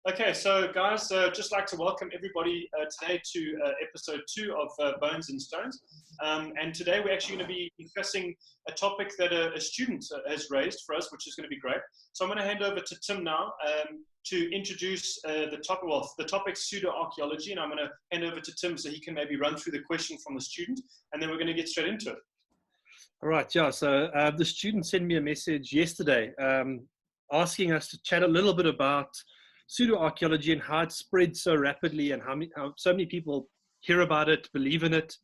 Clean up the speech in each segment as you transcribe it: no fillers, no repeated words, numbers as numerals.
Okay, so guys, just like to welcome everybody today to episode 2 of Bones and Stones. And today we're actually going to be discussing a topic that a student has raised for us, which is going to be great. So I'm going to hand over to Tim now to introduce the topic. Well, the topic's pseudoarchaeology, and I'm going to hand over to Tim so he can maybe run through the question from the student, and then we're going to get straight into it. All right, yeah. So the student sent me a message yesterday asking us to chat a little bit about pseudoarchaeology and how it spreads so rapidly, and how so many people hear about it, believe in it,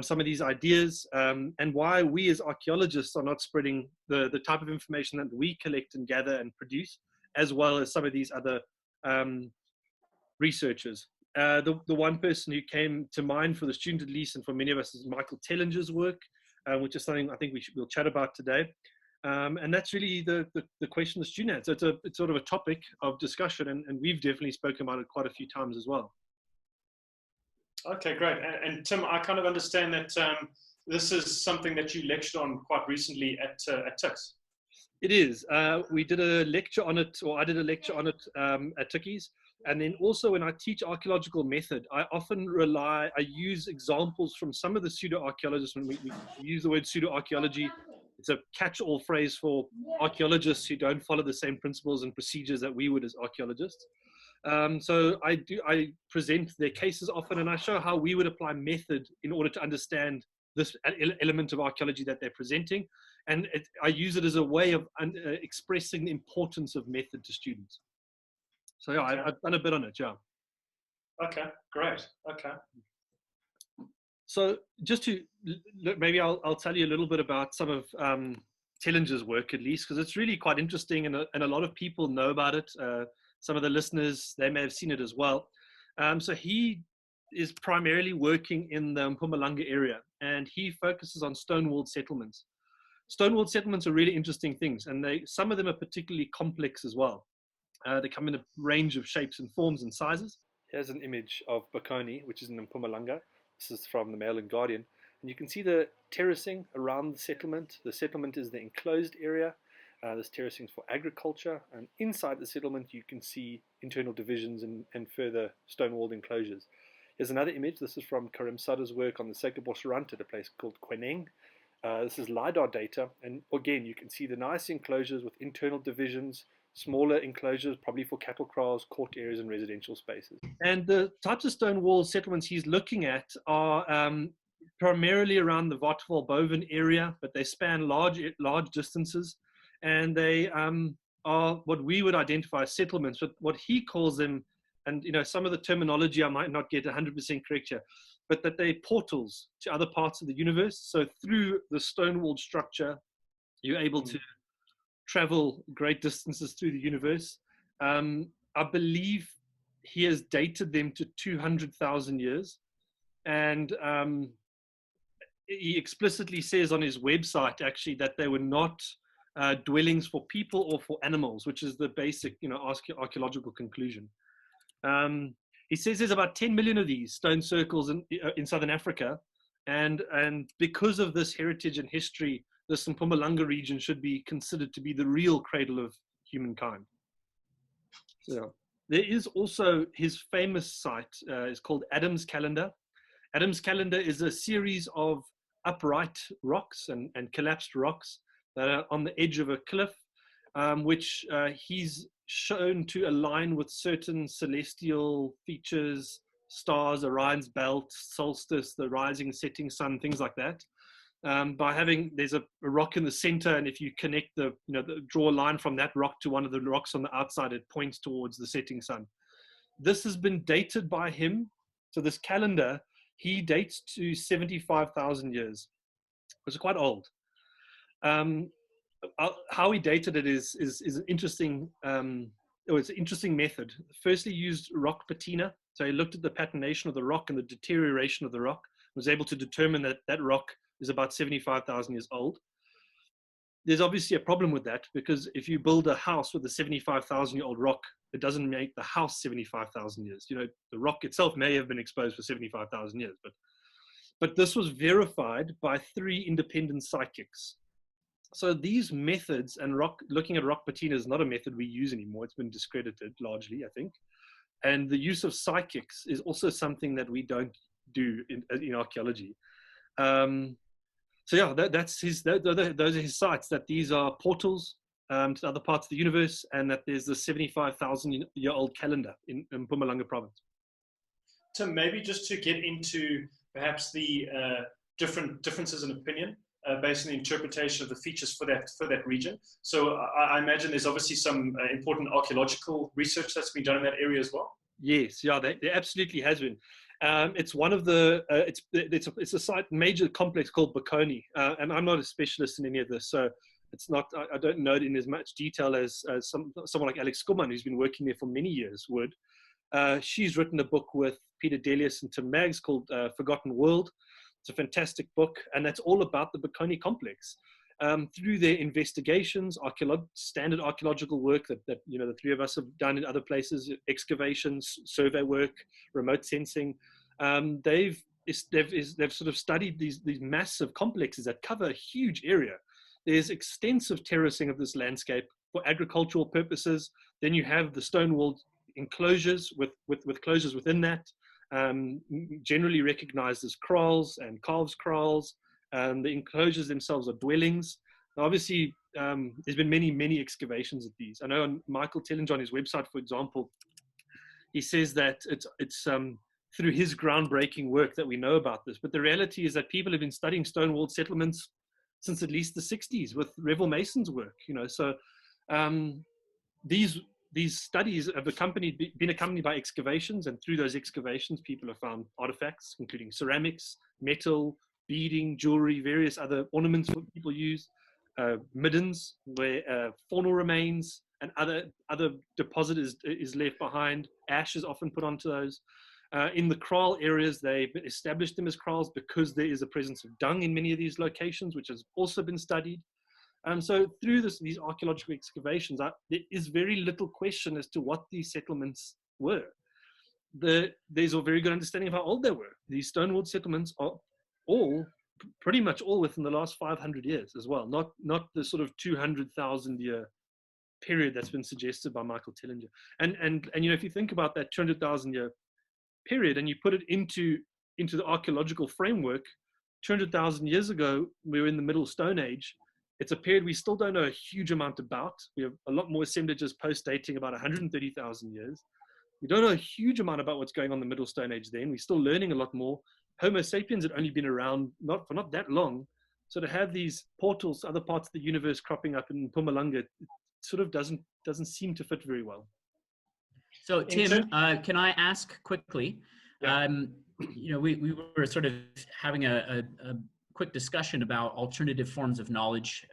some of these ideas, and why we as archaeologists are not spreading the type of information that we collect and gather and produce, as well as some of these other researchers. The one person who came to mind for the student, at least, and for many of us, is Michael Dillingers' work, which is something I think we'll chat about today. And that's really the question the student had. So it's sort of a topic of discussion, and we've definitely spoken about it quite a few times as well. Okay, great. And Tim, I kind of understand that this is something that you lectured on quite recently at TUCS. It is. We did a lecture on it, or I did a lecture on it at TUCS. And then also when I teach archaeological method, I often I use examples from some of the pseudo-archaeologists. When we use the word pseudo-archaeology, it's a catch-all phrase for archaeologists who don't follow the same principles and procedures that we would as archaeologists. So I present their cases often, and I show how we would apply method in order to understand this element of archaeology that they're presenting. And I use it as a way of expressing the importance of method to students. So yeah, Okay. I've done a bit on it, yeah. Okay, great. Okay. So just to, maybe I'll tell you a little bit about some of Dillingers' work, at least, because it's really quite interesting, and a lot of people know about it. Some of the listeners, they may have seen it as well. So he is primarily working in the Mpumalanga area, and he focuses on stone-walled settlements. Stone-walled settlements are really interesting things, and some of them are particularly complex as well. They come in a range of shapes and forms and sizes. Here's an image of Bocconi, which is in Mpumalanga. This is from the Mail and Guardian. And you can see the terracing around the settlement. The settlement is the enclosed area. This terracing is for agriculture. And inside the settlement, you can see internal divisions and further stone-walled enclosures. Here's another image. This is from Karim Sada's work on the Sekebosrand at a place called Kweneng. This is LiDAR data. And again, you can see the nice enclosures with internal divisions, smaller enclosures, probably for cattle kraals, court areas, and residential spaces. And the types of stone wall settlements he's looking at are primarily around the Waterval-Boven area, but they span large distances, and they are what we would identify as settlements, but what he calls them, and some of the terminology I might not get 100% correct here, but that they're portals to other parts of the universe. So through the stone-walled structure, you're able to travel great distances through the universe. I believe he has dated them to 200,000 years. And he explicitly says on his website, actually, that they were not dwellings for people or for animals, which is the basic, archaeological conclusion. He says there's about 10 million of these stone circles in Southern Africa. And because of this heritage and history, this Mpumalanga region should be considered to be the real cradle of humankind. So there is also his famous site, is called Adam's Calendar. Adam's Calendar is a series of upright rocks and collapsed rocks that are on the edge of a cliff, which he's shown to align with certain celestial features, stars, Orion's belt, solstice, the rising and setting sun, things like that. There's a rock in the center, and if you connect draw a line from that rock to one of the rocks on the outside, it points towards the setting sun. This has been dated by him. So this calendar, he dates to 75,000 years, which is quite old. How he dated it is an interesting, it's an interesting method. Firstly, he used rock patina. So he looked at the patination of the rock and the deterioration of the rock, was able to determine that rock is about 75,000 years old. There's obviously a problem with that, because if you build a house with a 75,000-year-old rock, it doesn't make the house 75,000 years. The rock itself may have been exposed for 75,000 years, but this was verified by 3 independent psychics. So these methods, and looking at rock patina is not a method we use anymore. It's been discredited largely, I think. And the use of psychics is also something that we don't do in archaeology. So yeah, those are his sites, that these are portals to other parts of the universe, and that there's the 75,000-year-old calendar in Mpumalanga province. Tim, maybe just to get into perhaps the differences in opinion based on the interpretation of the features for that region. So I imagine there's obviously some important archaeological research that's been done in that area as well. Yes, yeah, there absolutely has been. It's one of the it's a site major complex called Bocconi, and I'm not a specialist in any of this, so it's not, I don't know it in as much detail as someone like Alex Skuman, who's been working there for many years, would. She's written a book with Peter Delius and Tim Maggs called Forgotten World. It's a fantastic book, and that's all about the Bocconi complex. Through their investigations, standard archaeological work that the three of us have done in other places, excavations, survey work, remote sensing, they've sort of studied these massive complexes that cover a huge area. There's extensive terracing of this landscape for agricultural purposes. Then you have the stone-walled enclosures with closures within that, generally recognized as kraals and calves kraals. The enclosures themselves are dwellings. Now, obviously, there's been many excavations of these. I know on Michael Tillinger on his website, for example, he says that it's through his groundbreaking work that we know about this. But the reality is that people have been studying stone-walled settlements since at least the 60s with Revel Mason's work. So these studies have been accompanied by excavations, and through those excavations, people have found artifacts, including ceramics, metal, beading, jewelry, various other ornaments that people use, middens where faunal remains and other deposit is left behind. Ash is often put onto those. In the kraal areas, they've established them as kraals because there is a presence of dung in many of these locations, which has also been studied. So through these archaeological excavations, there is very little question as to what these settlements were. There's a very good understanding of how old they were. These stone-walled settlements are pretty much all within the last 500 years as well, not the sort of 200,000 year period that's been suggested by Michael Tillinger. And if you think about that 200,000 year period and you put it into the archaeological framework, 200,000 years ago, we were in the Middle Stone Age. It's a period we still don't know a huge amount about. We have a lot more assemblages post-dating about 130,000 years. We don't know a huge amount about what's going on in the Middle Stone Age then. We're still learning a lot more. Homo sapiens had only been around for not that long. So to have these portals to other parts of the universe cropping up in Mpumalanga, it sort of doesn't seem to fit very well. So Tim, can I ask quickly? Yeah. We were sort of having a quick discussion about alternative forms of knowledge,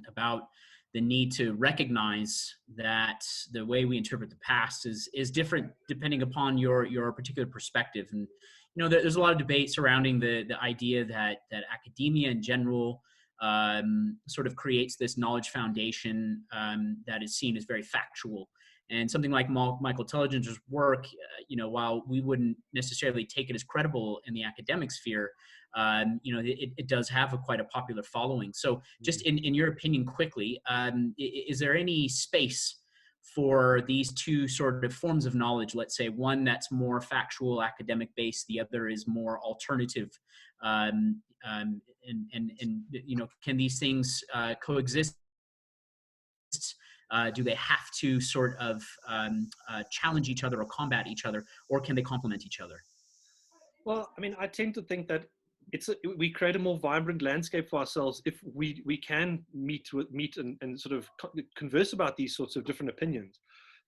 about the need to recognize that the way we interpret the past is different depending upon your particular perspective. And there's a lot of debate surrounding the idea that academia in general sort of creates this knowledge foundation that is seen as very factual. And something like Michael Tillinger's work, while we wouldn't necessarily take it as credible in the academic sphere, it does have quite a popular following. So just in your opinion, quickly, is there any space for these two sort of forms of knowledge? Let's say one that's more factual, academic based, the other is more alternative. Can these things coexist? Do they have to sort of challenge each other or combat each other, or can they complement each other? Well, I mean, I tend to think that we create a more vibrant landscape for ourselves if we can meet and sort of converse about these sorts of different opinions.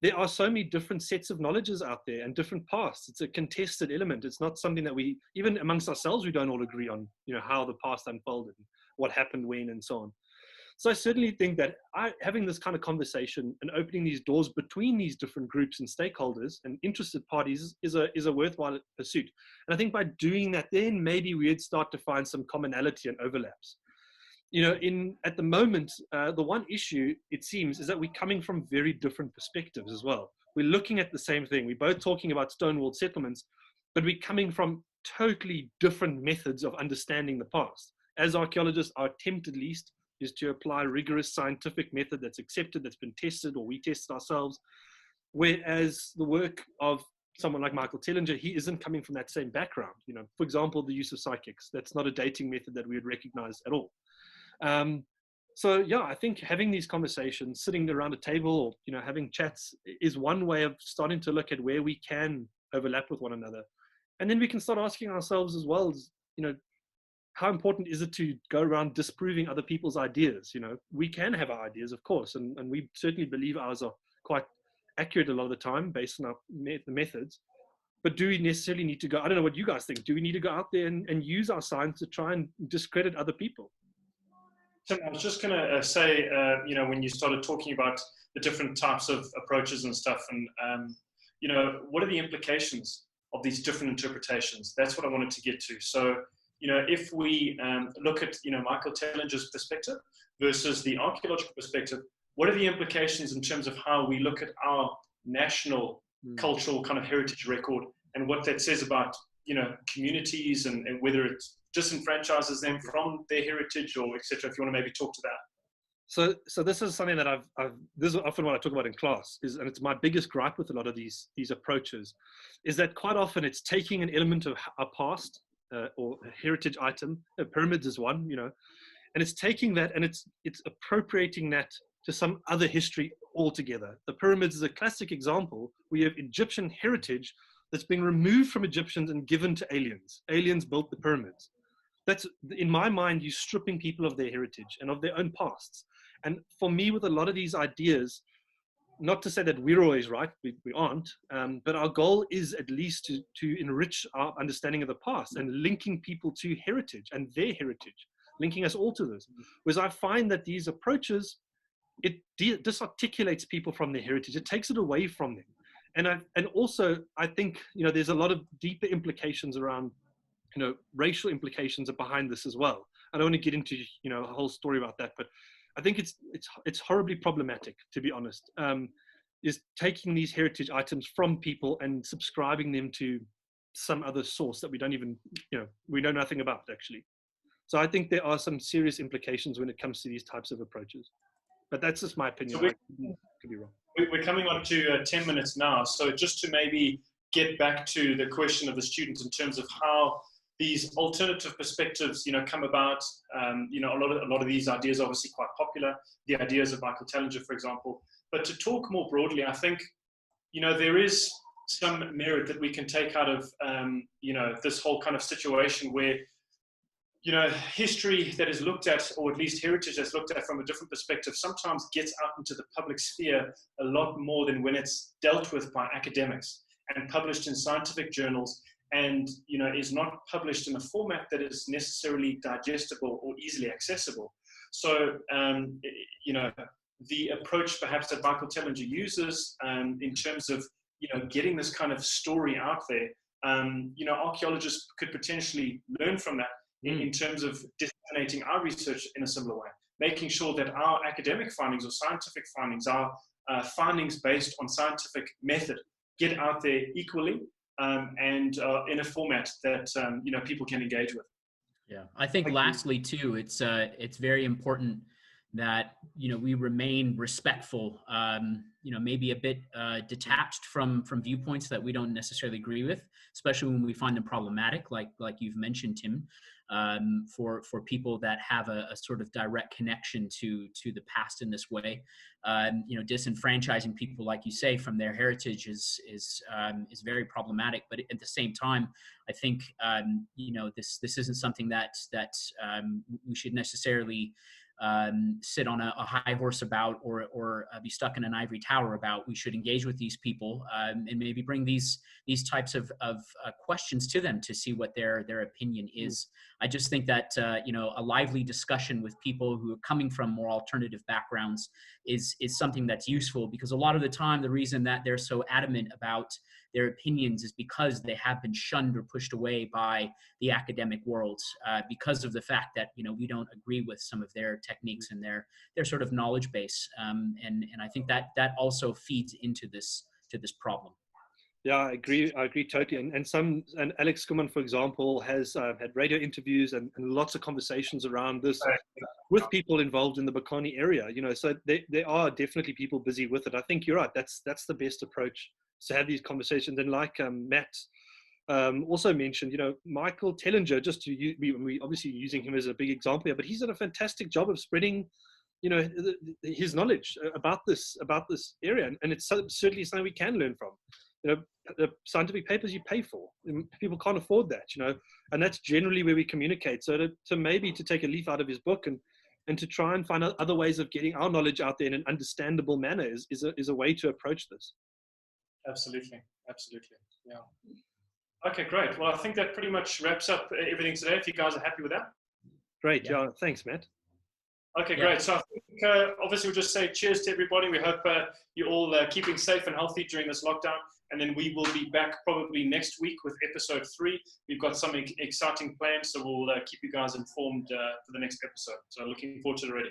There are so many different sets of knowledges out there and different pasts. It's a contested element. It's not something that even amongst ourselves, we don't all agree on, how the past unfolded, and what happened when, and so on. So I certainly think that having this kind of conversation and opening these doors between these different groups and stakeholders and interested parties is a worthwhile pursuit. And I think by doing that, then maybe we'd start to find some commonality and overlaps. At the moment, the one issue, it seems, is that we're coming from very different perspectives as well. We're looking at the same thing. We're both talking about stone-walled settlements, but we're coming from totally different methods of understanding the past. As archaeologists, our attempt at least is to apply rigorous scientific method that's accepted, that's been tested, or we tested ourselves. Whereas the work of someone like Michael Tellinger, he isn't coming from that same background. You know, for example, the use of psychics, that's not a dating method that we would recognize at all. So yeah, I think having these conversations, sitting around a table, or, you know, having chats is one way of starting to look at where we can overlap with one another. And then we can start asking ourselves as well, as, you know, how important is it to go around disproving other people's ideas? You know, we can have our ideas, of course, and we certainly believe ours are quite accurate a lot of the time based on our the methods. But do we necessarily need to go, I don't know what you guys think, do we need to go out there and use our science to try and discredit other people? Tim, I was just going to say, you know, when you started talking about the different types of approaches and stuff, and, you know, what are the implications of these different interpretations? That's what I wanted to get to. So, you know, if we look at, you know, Michael Tellinger's perspective versus the archaeological perspective, what are the implications in terms of how we look at our national cultural kind of heritage record, and what that says about, you know, communities, and whether it disenfranchises them from their heritage, or etc. If you want to maybe talk to that. So this is something that this is often what I talk about in class, and it's my biggest gripe with a lot of these approaches, is that quite often it's taking an element of a past or a heritage item, pyramids is one, you know, and it's taking that and it's appropriating that to some other history altogether. The pyramids is a classic example. We have Egyptian heritage that's been removed from Egyptians and given to aliens. Aliens built the pyramids. That's, in my mind, you're stripping people of their heritage and of their own pasts. And for me, with a lot of these ideas, not to say that we're always right, we aren't, but our goal is at least to enrich our understanding of the past and linking people to heritage and their heritage, linking us all to this. Whereas I find that these approaches, it disarticulates people from their heritage. It takes it away from them. And also, I think, you know, there's a lot of deeper implications around, you know, racial implications are behind this as well. I don't want to get into, you know, a whole story about that, but I think it's horribly problematic, to be honest, is taking these heritage items from people and subscribing them to some other source that we don't even, you know, we know nothing about, actually. So I think there are some serious implications when it comes to these types of approaches. But that's just my opinion. So I could be wrong. We're coming on to 10 minutes now. So just to maybe get back to the question of the students in terms of how these alternative perspectives, you know, come about. You know, a lot of these ideas are obviously quite popular. The ideas of Michael Tellinger, for example. But to talk more broadly, I think, you know, there is some merit that we can take out of, you know, this whole kind of situation where, you know, history that is looked at, or at least heritage that's looked at from a different perspective, sometimes gets out into the public sphere a lot more than when it's dealt with by academics and published in scientific journals, and, you know, is not published in a format that is necessarily digestible or easily accessible. So, you know, the approach perhaps that Michael Tellinger uses in terms of, you know, getting this kind of story out there, you know, archaeologists could potentially learn from that in terms of disseminating our research in a similar way, making sure that our academic findings or scientific findings, our findings based on scientific method, get out there equally and in a format that, you know, people can engage with. Yeah, I think lastly too, it's very important that, you know, we remain respectful, you know, maybe a bit detached from viewpoints that we don't necessarily agree with, especially when we find them problematic, like you've mentioned, Tim, for people that have a sort of direct connection to the past in this way. You know, disenfranchising people, like you say, from their heritage is very problematic. But at the same time, I think, you know, this isn't something that we should necessarily sit on a high horse about, or be stuck in an ivory tower about. We should engage with these people and maybe bring these types of questions to them to see what their opinion is. I just think that you know, a lively discussion with people who are coming from more alternative backgrounds is something that's useful, because a lot of the time the reason that they're so adamant about their opinions is because they have been shunned or pushed away by the academic world, because of the fact that, you know, we don't agree with some of their techniques and their sort of knowledge base, and I think that also feeds into this problem. Yeah, I agree. I agree totally. And Alex Schumann, for example, has had radio interviews and lots of conversations around this with people involved in the Bocconi area. So there are definitely people busy with it. I think you're right. That's the best approach, to have these conversations. And like Matt also mentioned, Michael Tellinger, just to we obviously using him as a big example here, but he's done a fantastic job of spreading his knowledge about this area, and it's certainly something we can learn from. The scientific papers you pay for, people can't afford that, and that's generally where we communicate. So to maybe to take a leaf out of his book and to try and find other ways of getting our knowledge out there in an understandable manner is a way to approach this. Absolutely, yeah. Okay, great. Well, I think that pretty much wraps up everything today. If you guys are happy with that. Great, yeah. Thanks, Matt. Okay, great. So I think obviously we'll just say cheers to everybody. We hope you're all keeping safe and healthy during this lockdown. And then we will be back probably next week with episode 3. We've got some exciting plans, so we'll keep you guys informed for the next episode. So looking forward to it already.